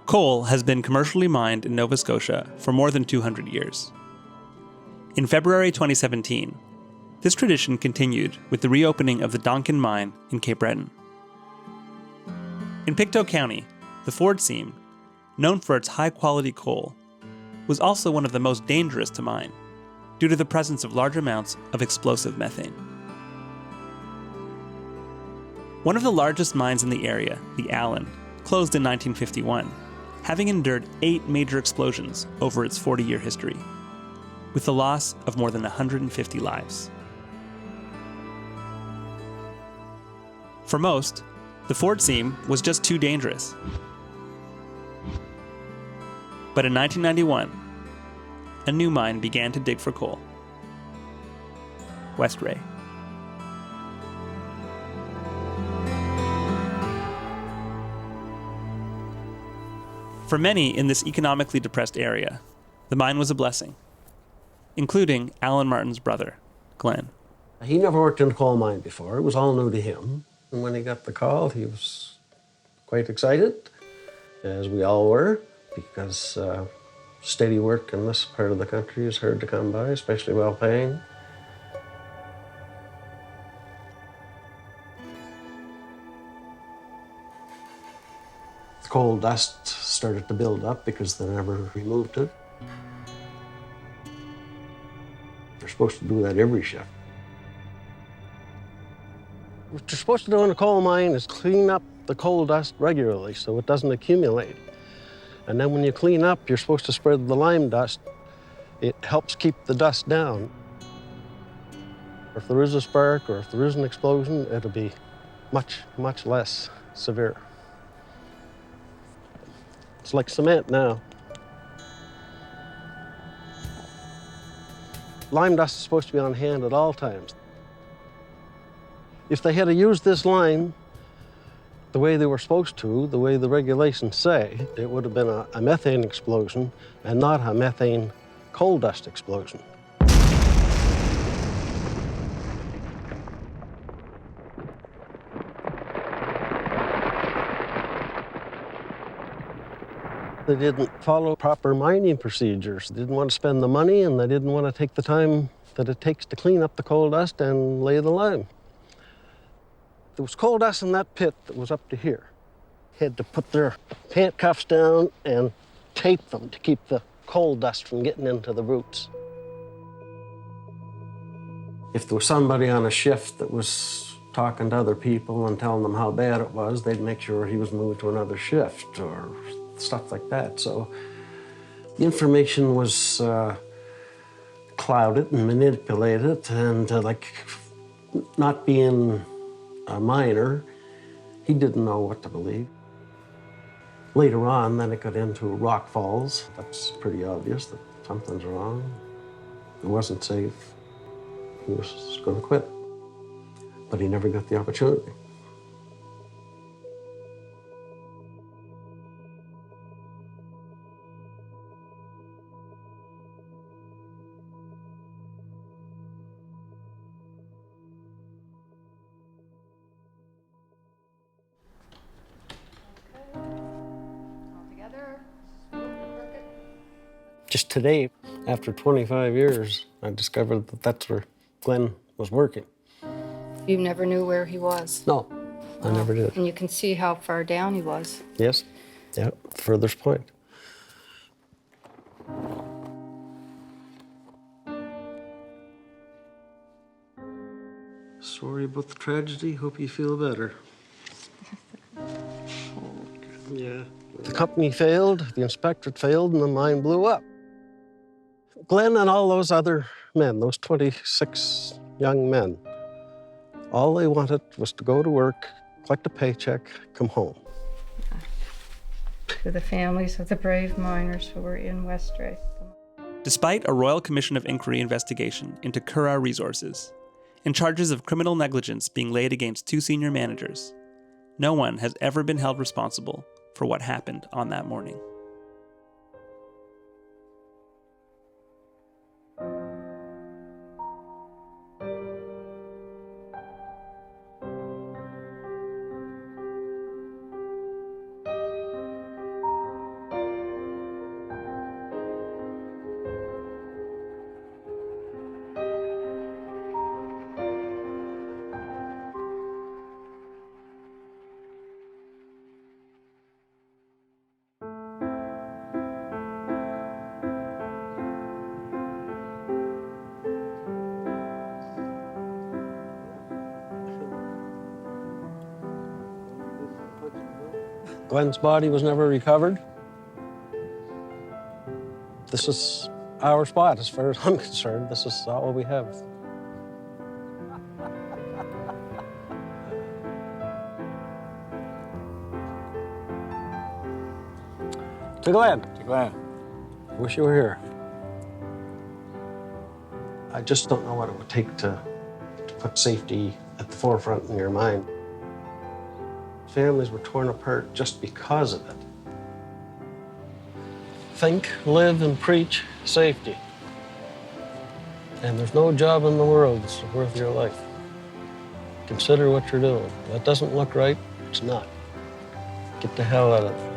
Coal has been commercially mined in Nova Scotia for more than 200 years. In February 2017, this tradition continued with the reopening of the Donkin Mine in Cape Breton. In Pictou County, the Ford seam, known for its high-quality coal, was also one of the most dangerous to mine due to the presence of large amounts of explosive methane. One of the largest mines in the area, the Allen, closed in 1951, having endured 8 major explosions over its 40-year history, with the loss of more than 150 lives. For most, the Ford seam was just too dangerous. But in 1991, a new mine began to dig for coal. Westray. For many in this economically depressed area, the mine was a blessing, including Alan Martin's brother, Glenn. He never worked in a coal mine before. It was all new to him. And when he got the call, he was quite excited, as we all were, because steady work in this part of the country is hard to come by, especially well paying. The coal dust started to build up because they never removed it. They're supposed to do that every shift. What you're supposed to do in a coal mine is clean up the coal dust regularly so it doesn't accumulate. And then when you clean up, you're supposed to spread the lime dust. It helps keep the dust down. If there is a spark or if there is an explosion, it'll be much, much less severe. It's like cement now. Lime dust is supposed to be on hand at all times. If they had used this lime the way they were supposed to, the way the regulations say, it would have been a methane explosion and not a methane coal dust explosion. They didn't follow proper mining procedures. They didn't want to spend the money, and they didn't want to take the time that it takes to clean up the coal dust and lay the lime. There was coal dust in that pit that was up to here. Had to put their handcuffs down and tape them to keep the coal dust from getting into the roots. If there was somebody on a shift that was talking to other people and telling them how bad it was, they'd make sure he was moved to another shift or stuff like that. So the information was clouded and manipulated, and not being a miner, he didn't know what to believe. Later on, then it got into rock falls. That's pretty obvious that something's wrong. It wasn't safe. He was going to quit, but he never got the opportunity. Just today, after 25 years, I discovered that that's where Glenn was working. You never knew where he was? No, I never did. And you can see how far down he was. Yes, yeah, furthest point. Sorry about the tragedy. Hope you feel better. Yeah. The company failed, the inspectorate failed, and the mine blew up. Glenn and all those other men, those 26 young men, all they wanted was to go to work, collect a paycheck, come home. To the families of the brave miners who were in Westray. Despite a Royal Commission of Inquiry investigation into Curragh Resources and charges of criminal negligence being laid against 2 senior managers, no one has ever been held responsible for what happened on that morning. Gwen's body was never recovered. This is our spot, as far as I'm concerned. This is all we have. To Glenn. To Glenn. Wish you were here. I just don't know what it would take to put safety at the forefront in your mind. Families were torn apart just because of it. Think, live, and preach safety. And there's no job in the world that's worth your life. Consider what you're doing. If that doesn't look right, it's not. Get the hell out of it.